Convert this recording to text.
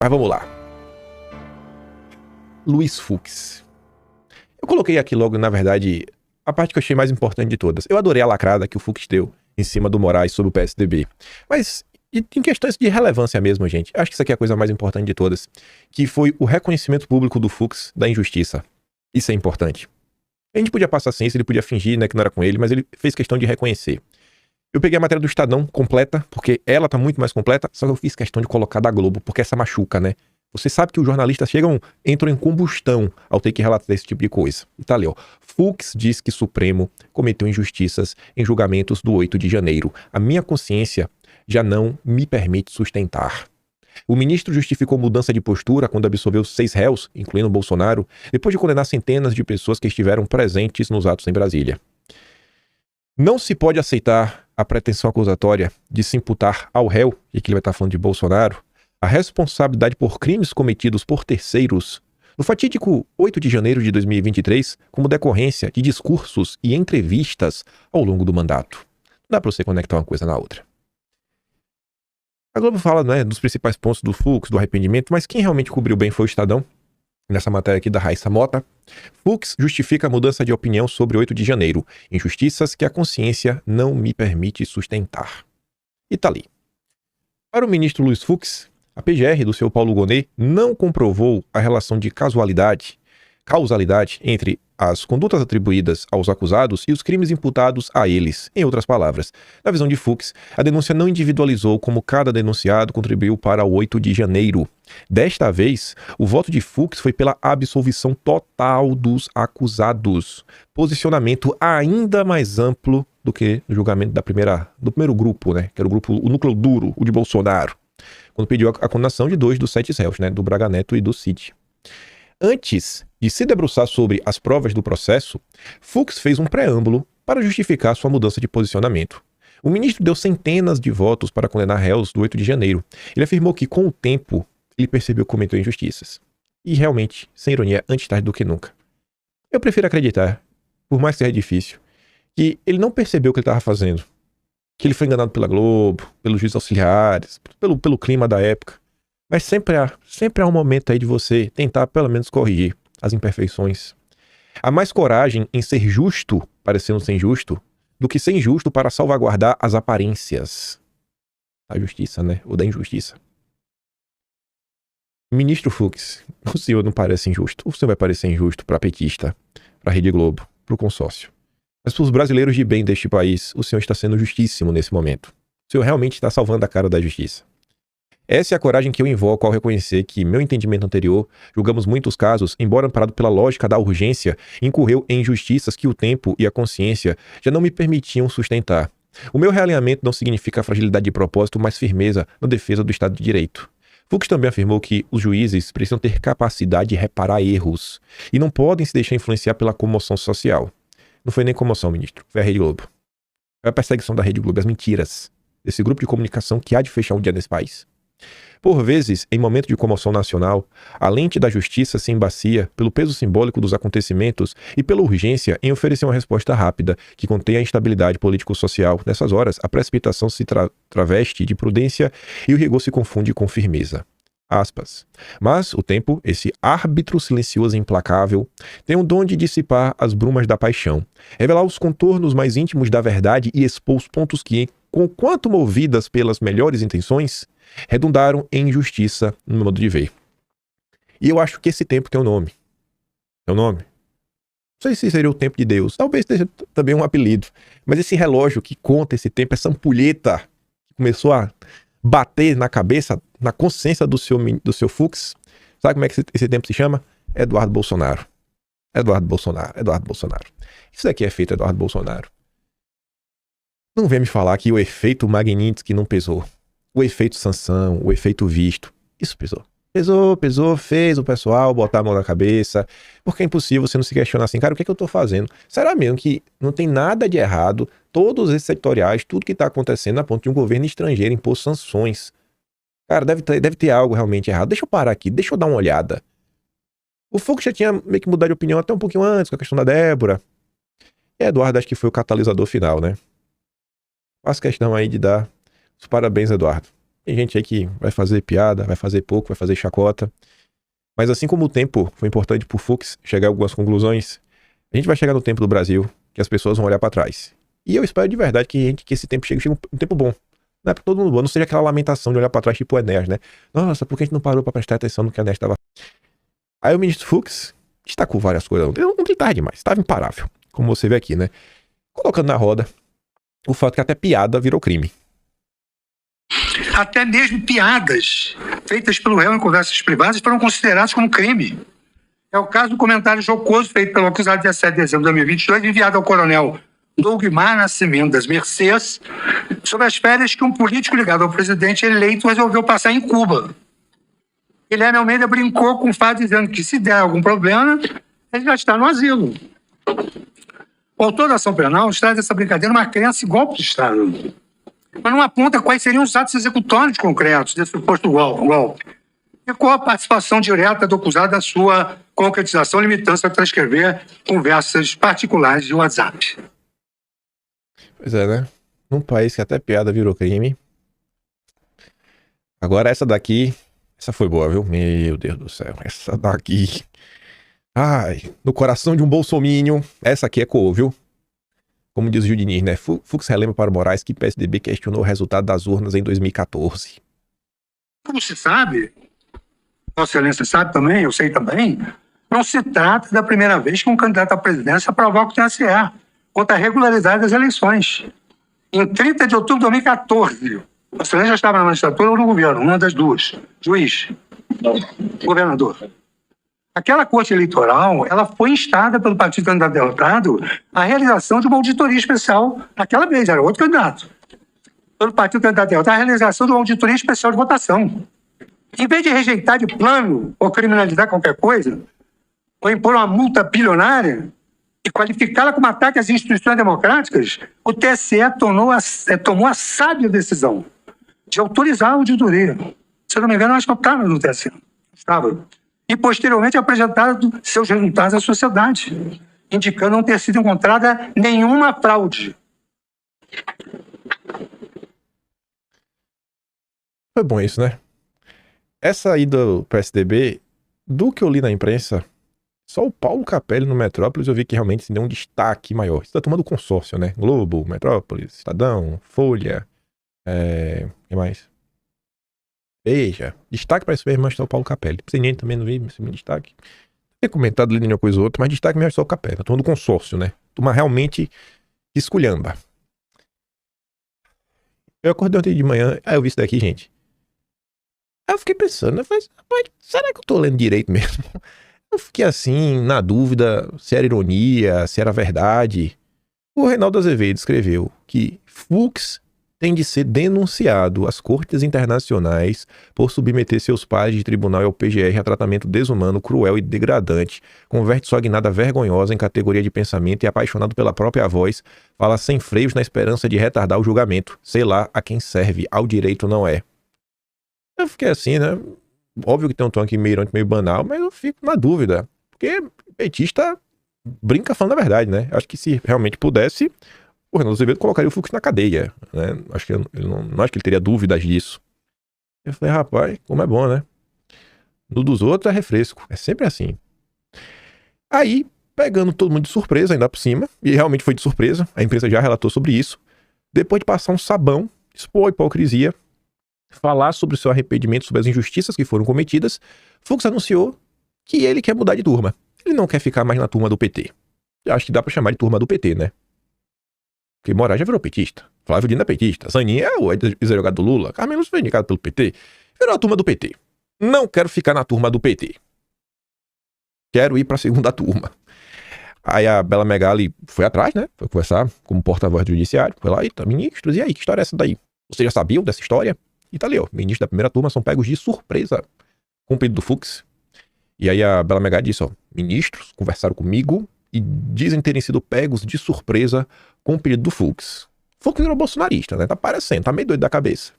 Mas vamos lá. Luiz Fux. Eu coloquei aqui logo, na verdade, a parte que eu achei mais importante de todas. Eu adorei a lacrada que o Fux deu em cima do Moraes sobre o PSDB. Mas em questões de relevância mesmo, gente, acho que isso aqui é a coisa mais importante de todas, que foi o reconhecimento público do Fux da injustiça. Isso é importante. A gente podia passar sem isso, ele podia fingir, né, que não era com ele, mas ele fez questão de reconhecer. Eu peguei a matéria do Estadão completa, porque ela tá muito mais completa, só que eu fiz questão de colocar da Globo, porque essa machuca, né? Você sabe que os jornalistas entram em combustão ao ter que relatar esse tipo de coisa. E tá ali, ó. Fux diz que Supremo cometeu injustiças em julgamentos do 8 de janeiro. A minha consciência já não me permite sustentar. O ministro justificou mudança de postura quando absolveu 6 réus, incluindo Bolsonaro, depois de condenar centenas de pessoas que estiveram presentes nos atos em Brasília. Não se pode aceitar a pretensão acusatória de se imputar ao réu, e aqui ele vai estar falando de Bolsonaro, a responsabilidade por crimes cometidos por terceiros no fatídico 8 de janeiro de 2023 como decorrência de discursos e entrevistas ao longo do mandato. Não dá para você conectar uma coisa na outra. A Globo fala, né, dos principais pontos do Fux, do arrependimento, mas quem realmente cobriu bem foi o Estadão. Nessa matéria aqui da Raíssa Mota, Fux justifica a mudança de opinião sobre 8 de janeiro, injustiças que a consciência não me permite sustentar. E tá ali. Para o ministro Luiz Fux, a PGR do seu Paulo Gonet não comprovou a relação de causalidade entre as condutas atribuídas aos acusados e os crimes imputados a eles. Em outras palavras, na visão de Fux, a denúncia não individualizou como cada denunciado contribuiu para o 8 de janeiro. Desta vez, o voto de Fux foi pela absolvição total dos acusados. Posicionamento ainda mais amplo do que no julgamento do primeiro grupo, né? Que era o núcleo duro, o de Bolsonaro, quando pediu a condenação de 2 dos 7 réus, né? Do Braga Neto e do Cid. Antes de se debruçar sobre as provas do processo, Fux fez um preâmbulo para justificar sua mudança de posicionamento. O ministro deu centenas de votos para condenar réus do 8 de janeiro. Ele afirmou que, com o tempo, ele percebeu que cometeu injustiças. E realmente, sem ironia, antes tarde do que nunca. Eu prefiro acreditar, por mais que seja difícil, que ele não percebeu o que ele estava fazendo. Que ele foi enganado pela Globo, pelos juízes auxiliares, pelo clima da época. Mas sempre há um momento aí de você tentar pelo menos corrigir as imperfeições. Há mais coragem em ser justo, parecendo ser injusto, do que ser injusto para salvaguardar as aparências da justiça, né? Ou da injustiça. Ministro Fux, o senhor não parece injusto. O senhor vai parecer injusto para a petista, para a Rede Globo, para o consórcio. Mas para os brasileiros de bem deste país, o senhor está sendo justíssimo nesse momento. O senhor realmente está salvando a cara da justiça. Essa é a coragem que eu invoco ao reconhecer que, meu entendimento anterior, julgamos muitos casos, embora amparado pela lógica da urgência, incorreu em injustiças que o tempo e a consciência já não me permitiam sustentar. O meu realinhamento não significa fragilidade de propósito, mas firmeza na defesa do Estado de Direito. Fux também afirmou que os juízes precisam ter capacidade de reparar erros e não podem se deixar influenciar pela comoção social. Não foi nem comoção, ministro, foi a Rede Globo. Foi a perseguição da Rede Globo, as mentiras desse grupo de comunicação que há de fechar um dia nesse país. Por vezes, em momento de comoção nacional, a lente da justiça se embacia pelo peso simbólico dos acontecimentos e pela urgência em oferecer uma resposta rápida que contém a instabilidade político-social. Nessas horas, a precipitação se traveste de prudência e o rigor se confunde com firmeza. Aspas. Mas o tempo, esse árbitro silencioso e implacável, tem o dom de dissipar as brumas da paixão, revelar os contornos mais íntimos da verdade e expor os pontos que, conquanto movidas pelas melhores intenções, redundaram em injustiça no meu modo de ver. E eu acho que esse tempo tem um nome. Tem um nome? Não sei se seria o tempo de Deus. Talvez seja também um apelido. Mas esse relógio que conta esse tempo, essa ampulheta que começou a bater na cabeça, na consciência do seu Fux, sabe como é que esse tempo se chama? Eduardo Bolsonaro. Eduardo Bolsonaro. Isso daqui é feito Eduardo Bolsonaro. Não vem me falar que o efeito Magnitsky não pesou. O efeito sanção, o efeito visto, isso pesou. Pesou, fez o pessoal botar a mão na cabeça, porque é impossível você não se questionar assim, cara, o que é que eu tô fazendo? Será mesmo que não tem nada de errado, todos esses setoriais, tudo que tá acontecendo a ponto de um governo estrangeiro impor sanções? Cara, deve ter algo realmente errado. Deixa eu parar aqui, deixa eu dar uma olhada. O Fux já tinha meio que mudado de opinião até um pouquinho antes, com a questão da Débora. E Eduardo acho que foi o catalisador final, né? Faço questão aí de dar os parabéns, Eduardo. Tem gente aí que vai fazer piada, vai fazer pouco, vai fazer chacota. Mas assim como o tempo foi importante pro Fux chegar a algumas conclusões, a gente vai chegar no tempo do Brasil que as pessoas vão olhar pra trás. E eu espero de verdade que esse tempo chegue um tempo bom. Não é pra todo mundo bom, não seja aquela lamentação de olhar pra trás tipo o Enéas, né? Nossa, por que a gente não parou pra prestar atenção no que o Enéas tava... Aí o ministro Fux destacou várias coisas. Não gritava demais, estava imparável. Como você vê aqui, né? Colocando na roda o fato que até piada virou crime. Até mesmo piadas feitas pelo réu em conversas privadas foram consideradas como crime. É o caso do comentário jocoso feito pelo acusado dia 7 de dezembro de 2022, enviado ao coronel Dougmar Nascimento das Mercês, sobre as férias que um político ligado ao presidente eleito resolveu passar em Cuba. Guilherme Almeida brincou com o fato dizendo que se der algum problema, ele já está no asilo. O autor da ação penal traz dessa brincadeira uma crença e golpe de Estado, mas não aponta quais seriam os atos executórios concretos desse suposto golpe. E qual a participação direta do acusado na sua concretização, limitando-se a transcrever conversas particulares de WhatsApp. Pois é, né? Num país que até piada virou crime. Agora essa daqui, essa foi boa, viu? Meu Deus do céu, essa daqui... Ai, no coração de um bolsominion, essa aqui ecoou, viu? Como diz o Gil Diniz, né? Fux relembra para o Moraes que PSDB questionou o resultado das urnas em 2014. Como se sabe, Vossa Excelência sabe também, eu sei também, não se trata da primeira vez que um candidato à presidência provoca o TSE contra a regularidade das eleições. Em 30 de outubro de 2014, Vossa Excelência já estava na magistratura ou no governo, uma das duas, juiz, governador. Aquela corte eleitoral, ela foi instada pelo partido candidato derrotado à realização de uma auditoria especial, naquela vez, era outro candidato. Pelo partido candidato derrotado, a realização de uma auditoria especial de votação. Em vez de rejeitar de plano ou criminalizar qualquer coisa, ou impor uma multa bilionária e qualificá-la como ataque às instituições democráticas, o TSE tomou a sábia decisão de autorizar a auditoria. Se eu não me engano, eu acho que eu estava no TSE. Estava. E, posteriormente, apresentado seus resultados à sociedade, indicando não ter sido encontrada nenhuma fraude. Foi bom isso, né? Essa aí do PSDB, do que eu li na imprensa, só o Paulo Capelli no Metrópolis eu vi que realmente se deu um destaque maior. Isso tá tomando consórcio, né? Globo, Metrópolis, Estadão, Folha, que mais? Veja, destaque para esse mesmo, mas só o Paulo Capelli. CNN também não vi esse meu destaque. Tem comentado ali uma coisa ou outra, mas destaque mesmo é só o Capelli. Tá tomando consórcio, né? Toma realmente esculhamba. Eu acordei ontem de manhã, aí eu vi isso daqui, gente. Aí eu fiquei pensando, eu falei, rapaz, será que eu tô lendo direito mesmo? Eu fiquei assim, na dúvida se era ironia, se era verdade. O Reinaldo Azevedo escreveu que Fux tem de ser denunciado às cortes internacionais por submeter seus pares de tribunal e ao PGR a tratamento desumano, cruel e degradante. Converte sua guinada vergonhosa em categoria de pensamento e, apaixonado pela própria voz, fala sem freios na esperança de retardar o julgamento. Sei lá a quem serve, ao direito não é. Eu fiquei assim, né? Óbvio que tem um tom aqui meio irônico, meio banal, mas eu fico na dúvida. Porque petista brinca falando a verdade, né? Acho que se realmente pudesse, o Reinaldo Azevedo colocaria o Fux na cadeia, né? Acho que não acho que ele teria dúvidas disso. Eu falei, rapaz, como é bom, né? No dos outros é refresco. É sempre assim. Aí, pegando todo mundo de surpresa, ainda por cima, e realmente foi de surpresa, a imprensa já relatou sobre isso, depois de passar um sabão, expor a hipocrisia, falar sobre o seu arrependimento, sobre as injustiças que foram cometidas, Fux anunciou que ele quer mudar de turma. Ele não quer ficar mais na turma do PT. Eu acho que dá pra chamar de turma do PT, né? Porque Moraes já virou petista. Flávio Dino é petista. Zanin é o ex-advogado do Lula. Carmelos foi indicado pelo PT. Virou a turma do PT. Não quero ficar na turma do PT. Quero ir pra segunda turma. Aí a Bela Megali foi atrás, né? Foi conversar como porta-voz do judiciário. Foi lá, eita, ministros, e aí? Que história é essa daí? Vocês já sabiam dessa história? E tá ali, ó. Ministros da primeira turma são pegos de surpresa com o pedido do Fux. E aí a Bela Megali disse, ó. Ministros conversaram comigo e dizem terem sido pegos de surpresa com o pedido do Fux. Fux virou bolsonarista, né? Tá parecendo, tá meio doido da cabeça.